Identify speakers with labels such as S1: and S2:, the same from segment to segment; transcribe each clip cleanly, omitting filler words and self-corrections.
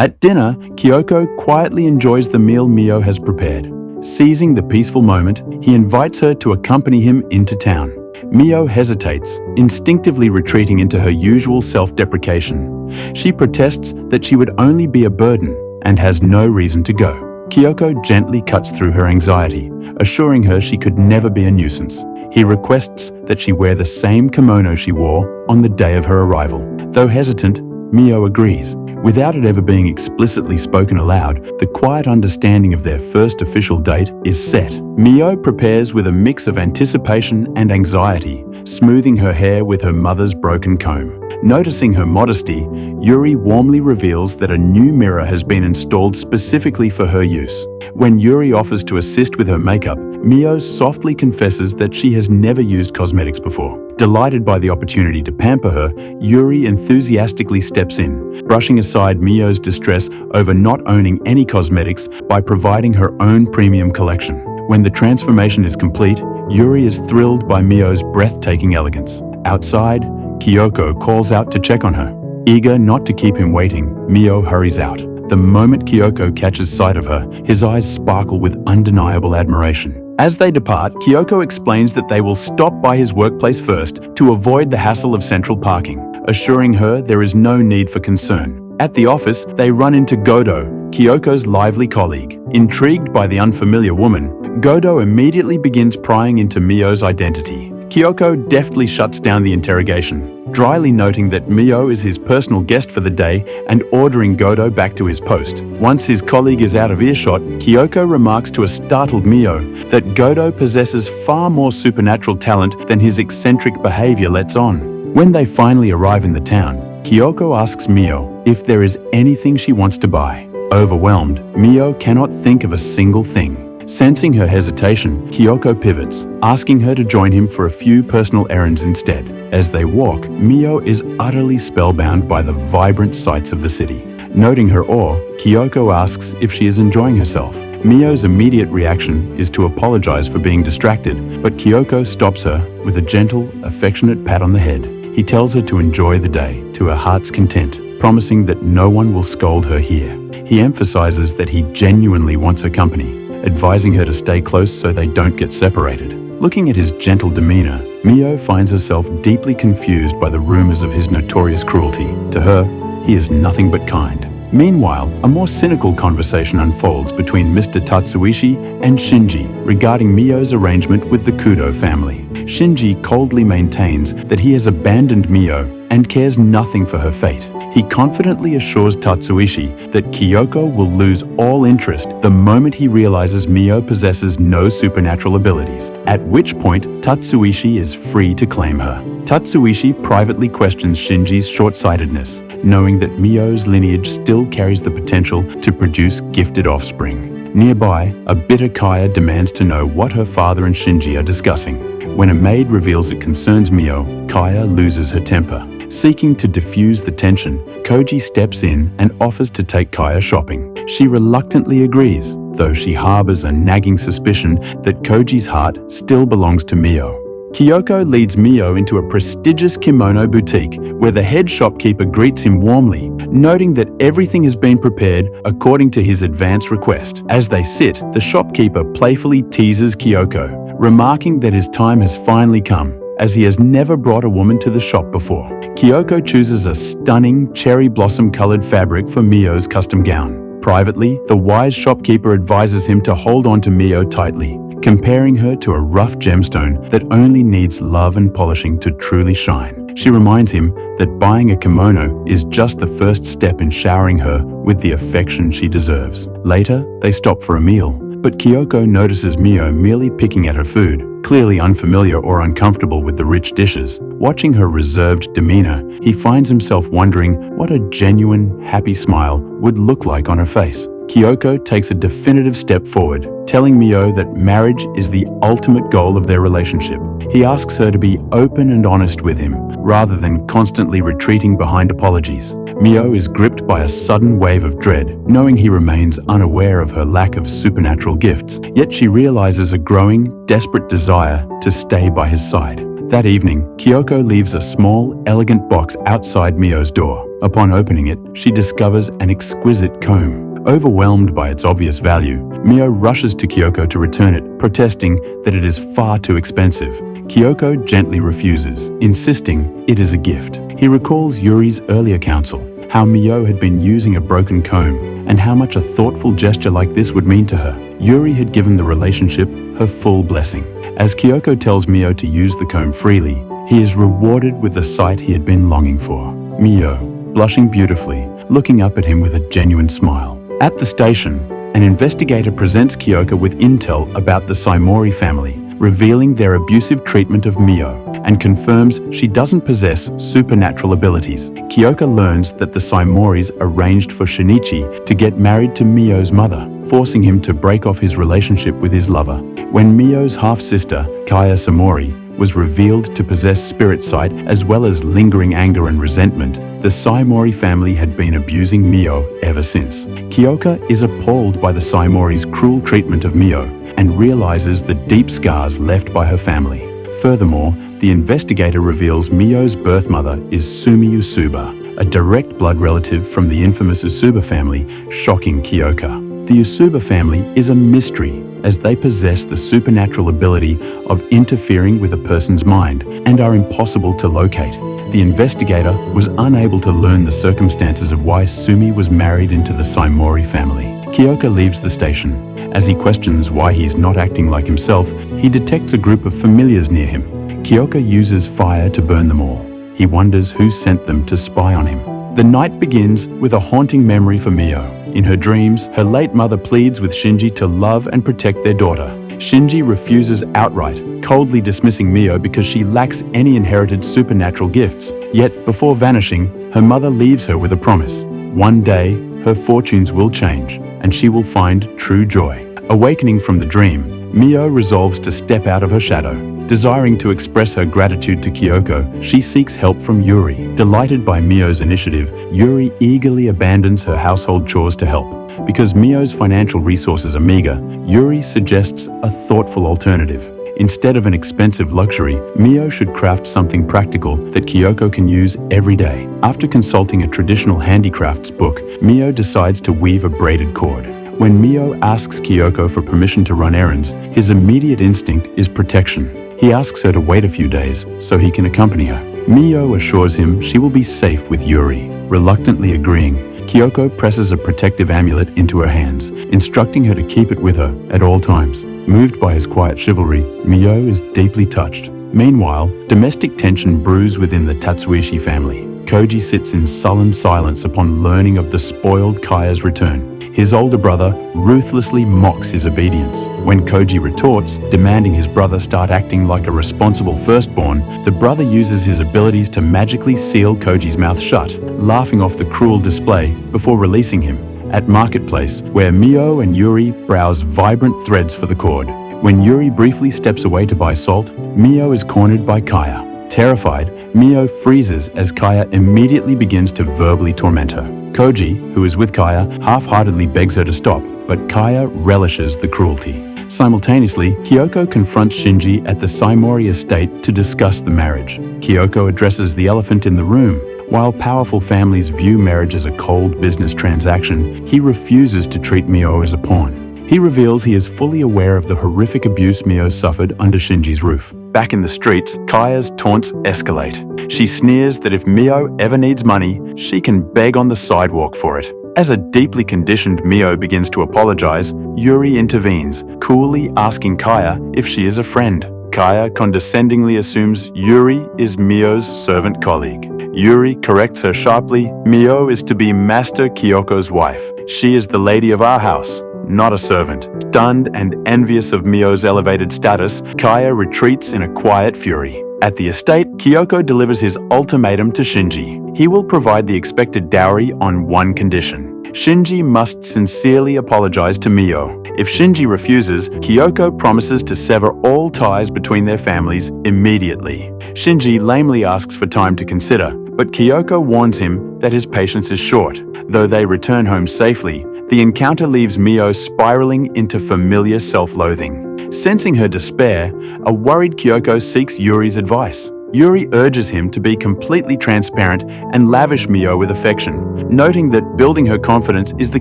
S1: At dinner, Kyoko quietly enjoys the meal Mio has prepared. Seizing the peaceful moment, he invites her to accompany him into town. Mio hesitates, instinctively retreating into her usual self-deprecation. She protests that she would only be a burden and has no reason to go. Kyoko gently cuts through her anxiety, assuring her she could never be a nuisance. He requests that she wear the same kimono she wore on the day of her arrival. Though hesitant, Mio agrees. Without it ever being explicitly spoken aloud, the quiet understanding of their first official date is set. Mio prepares with a mix of anticipation and anxiety, smoothing her hair with her mother's broken comb. Noticing her modesty, Yuri warmly reveals that a new mirror has been installed specifically for her use. When Yuri offers to assist with her makeup, Mio softly confesses that she has never used cosmetics before. Delighted by the opportunity to pamper her, Yuri enthusiastically steps in, brushing aside Mio's distress over not owning any cosmetics by providing her own premium collection. When the transformation is complete, Yuri is thrilled by Mio's breathtaking elegance. Outside, Kyoko calls out to check on her. Eager not to keep him waiting, Mio hurries out. The moment Kyoko catches sight of her, his eyes sparkle with undeniable admiration. As they depart, Kyoko explains that they will stop by his workplace first to avoid the hassle of central parking, assuring her there is no need for concern. At the office, they run into Godo, Kyoko's lively colleague. Intrigued by the unfamiliar woman, Godo immediately begins prying into Mio's identity. Kyoko deftly shuts down the interrogation, dryly noting that Mio is his personal guest for the day and ordering Godo back to his post. Once his colleague is out of earshot, Kyoko remarks to a startled Mio that Godo possesses far more supernatural talent than his eccentric behavior lets on. When they finally arrive in the town, Kyoko asks Mio if there is anything she wants to buy. Overwhelmed, Mio cannot think of a single thing. Sensing her hesitation, Kyoko pivots, asking her to join him for a few personal errands instead. As they walk, Mio is utterly spellbound by the vibrant sights of the city. Noting her awe, Kyoko asks if she is enjoying herself. Mio's immediate reaction is to apologize for being distracted, but Kyoko stops her with a gentle, affectionate pat on the head. He tells her to enjoy the day to her heart's content, promising that no one will scold her here. He emphasizes that he genuinely wants her company, advising her to stay close so they don't get separated. Looking at his gentle demeanor, Mio finds herself deeply confused by the rumors of his notorious cruelty. To her, he is nothing but kind. Meanwhile, a more cynical conversation unfolds between Mr. Tatsuishi and Shinji regarding Mio's arrangement with the Kudo family. Shinji coldly maintains that he has abandoned Mio and cares nothing for her fate. He confidently assures Tatsuishi that Kyoko will lose all interest the moment he realizes Mio possesses no supernatural abilities, at which point Tatsuishi is free to claim her. Tatsuishi privately questions Shinji's short-sightedness, knowing that Mio's lineage still carries the potential to produce gifted offspring. Nearby, a bitter Kaya demands to know what her father and Shinji are discussing. When a maid reveals it concerns Mio, Kaya loses her temper. Seeking to diffuse the tension, Koji steps in and offers to take Kaya shopping. She reluctantly agrees, though she harbors a nagging suspicion that Koji's heart still belongs to Mio. Kyoko leads Mio into a prestigious kimono boutique where the head shopkeeper greets him warmly, noting that everything has been prepared according to his advance request. As they sit, the shopkeeper playfully teases Kyoko, remarking that his time has finally come, as he has never brought a woman to the shop before. Kyoko chooses a stunning cherry blossom-colored fabric for Mio's custom gown. Privately, the wise shopkeeper advises him to hold on to Mio tightly, comparing her to a rough gemstone that only needs love and polishing to truly shine. She reminds him that buying a kimono is just the first step in showering her with the affection she deserves. Later, they stop for a meal, but Kyoko notices Mio merely picking at her food, clearly unfamiliar or uncomfortable with the rich dishes. Watching her reserved demeanor, he finds himself wondering what a genuine, happy smile would look like on her face. Kyoko takes a definitive step forward, telling Mio that marriage is the ultimate goal of their relationship. He asks her to be open and honest with him, rather than constantly retreating behind apologies. Mio is gripped by a sudden wave of dread, knowing he remains unaware of her lack of supernatural gifts, yet she realizes a growing, desperate desire to stay by his side. That evening, Kyoko leaves a small, elegant box outside Mio's door. Upon opening it, she discovers an exquisite comb. Overwhelmed by its obvious value, Mio rushes to Kyoko to return it, protesting that it is far too expensive. Kyoko gently refuses, insisting it is a gift. He recalls Yuri's earlier counsel, how Mio had been using a broken comb, and how much a thoughtful gesture like this would mean to her. Yuri had given the relationship her full blessing. As Kyoko tells Mio to use the comb freely, he is rewarded with the sight he had been longing for. Mio, blushing beautifully, looking up at him with a genuine smile. At the station, an investigator presents Kyoko with intel about the Saimori family, revealing their abusive treatment of Mio, and confirms she doesn't possess supernatural abilities. Kyoko learns that the Saimoris arranged for Shinichi to get married to Mio's mother, forcing him to break off his relationship with his lover. When Mio's half-sister, Kaya Samori, was revealed to possess spirit sight as well as lingering anger and resentment, the Saimori family had been abusing Mio ever since. Kyoko is appalled by the Saimori's cruel treatment of Mio and realizes the deep scars left by her family. Furthermore, the investigator reveals Mio's birth mother is Sumi Usuba, a direct blood relative from the infamous Usuba family, shocking Kyoko. The Usuba family is a mystery, as they possess the supernatural ability of interfering with a person's mind and are impossible to locate. The investigator was unable to learn the circumstances of why Sumi was married into the Saimori family. Kyoko leaves the station. As he questions why he's not acting like himself, he detects a group of familiars near him. Kyoko uses fire to burn them all. He wonders who sent them to spy on him. The night begins with a haunting memory for Mio. In her dreams, her late mother pleads with Shinji to love and protect their daughter. Shinji refuses outright, coldly dismissing Mio because she lacks any inherited supernatural gifts. Yet, before vanishing, her mother leaves her with a promise. One day, her fortunes will change, and she will find true joy. Awakening from the dream, Mio resolves to step out of her shadow. Desiring to express her gratitude to Kyoko, she seeks help from Yuri. Delighted by Mio's initiative, Yuri eagerly abandons her household chores to help. Because Mio's financial resources are meager, Yuri suggests a thoughtful alternative. Instead of an expensive luxury, Mio should craft something practical that Kyoko can use every day. After consulting a traditional handicrafts book, Mio decides to weave a braided cord. When Mio asks Kyoko for permission to run errands, his immediate instinct is protection. He asks her to wait a few days so he can accompany her. Mio assures him she will be safe with Yuri. Reluctantly agreeing, Kyoko presses a protective amulet into her hands, instructing her to keep it with her at all times. Moved by his quiet chivalry, Mio is deeply touched. Meanwhile, domestic tension brews within the Tatsuishi family. Koji sits in sullen silence upon learning of the spoiled Kaya's return. His older brother ruthlessly mocks his obedience. When Koji retorts, demanding his brother start acting like a responsible firstborn, the brother uses his abilities to magically seal Koji's mouth shut, laughing off the cruel display before releasing him. At Marketplace, where Mio and Yuri browse vibrant threads for the cord. When Yuri briefly steps away to buy salt, Mio is cornered by Kaya. Terrified, Mio freezes as Kaya immediately begins to verbally torment her. Koji, who is with Kaya, half-heartedly begs her to stop, but Kaya relishes the cruelty. Simultaneously, Kyoko confronts Shinji at the Saimori estate to discuss the marriage. Kyoko addresses the elephant in the room. While powerful families view marriage as a cold business transaction, he refuses to treat Mio as a pawn. He reveals he is fully aware of the horrific abuse Mio suffered under Shinji's roof. Back in the streets, Kaya's taunts escalate. She sneers that if Mio ever needs money, she can beg on the sidewalk for it. As a deeply conditioned Mio begins to apologize, Yuri intervenes, coolly asking Kaya if she is a friend. Kaya condescendingly assumes Yuri is Mio's servant colleague. Yuri corrects her sharply. Mio is to be Master Kyoko's wife. She is the lady of our house, not a servant. Stunned and envious of Mio's elevated status, Kaya retreats in a quiet fury. At the estate, Kyoko delivers his ultimatum to Shinji. He will provide the expected dowry on one condition. Shinji must sincerely apologize to Mio. If Shinji refuses, Kyoko promises to sever all ties between their families immediately. Shinji lamely asks for time to consider, but Kyoko warns him that his patience is short. Though they return home safely, the encounter leaves Mio spiraling into familiar self-loathing. Sensing her despair, a worried Kyoko seeks Yuri's advice. Yuri urges him to be completely transparent and lavish Mio with affection, noting that building her confidence is the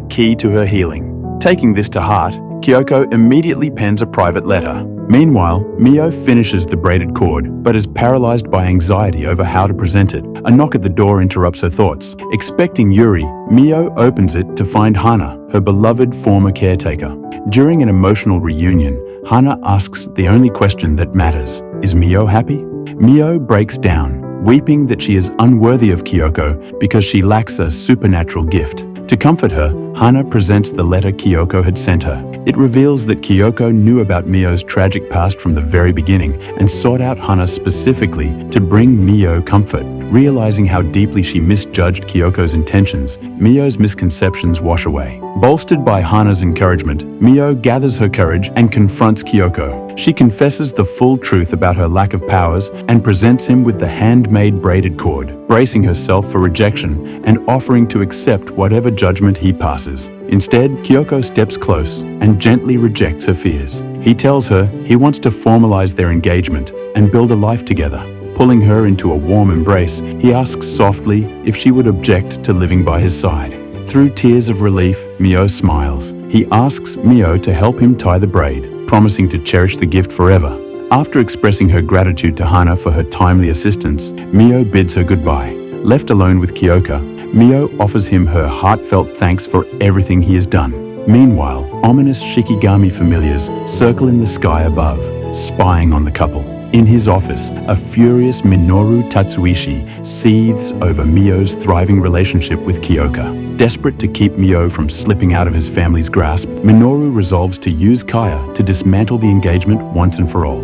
S1: key to her healing. Taking this to heart, Kyoko immediately pens a private letter. Meanwhile, Mio finishes the braided cord, but is paralyzed by anxiety over how to present it. A knock at the door interrupts her thoughts. Expecting Yuri, Mio opens it to find Hana, her beloved former caretaker. During an emotional reunion, Hana asks the only question that matters: is Mio happy? Mio breaks down, weeping that she is unworthy of Kyoko because she lacks a supernatural gift. To comfort her, Hana presents the letter Kyoko had sent her. It reveals that Kyoko knew about Mio's tragic past from the very beginning and sought out Hana specifically to bring Mio comfort. Realizing how deeply she misjudged Kyoko's intentions, Mio's misconceptions wash away. Bolstered by Hana's encouragement, Mio gathers her courage and confronts Kyoko. She confesses the full truth about her lack of powers and presents him with the handmade braided cord, bracing herself for rejection and offering to accept whatever judgment he passes. Instead, Kyoko steps close and gently rejects her fears. He tells her he wants to formalize their engagement and build a life together. Pulling her into a warm embrace, he asks softly if she would object to living by his side. Through tears of relief, Mio smiles. He asks Mio to help him tie the braid, promising to cherish the gift forever. After expressing her gratitude to Hana for her timely assistance, Mio bids her goodbye. Left alone with Kyoko, Mio offers him her heartfelt thanks for everything he has done. Meanwhile, ominous Shikigami familiars circle in the sky above, spying on the couple. In his office, a furious Minoru Tatsuishi seethes over Mio's thriving relationship with Kyoko. Desperate to keep Mio from slipping out of his family's grasp, Minoru resolves to use Kaya to dismantle the engagement once and for all.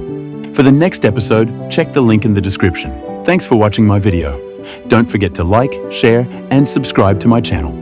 S1: For the next episode, check the link in the description. Thanks for watching my video. Don't forget to like, share, and subscribe to my channel.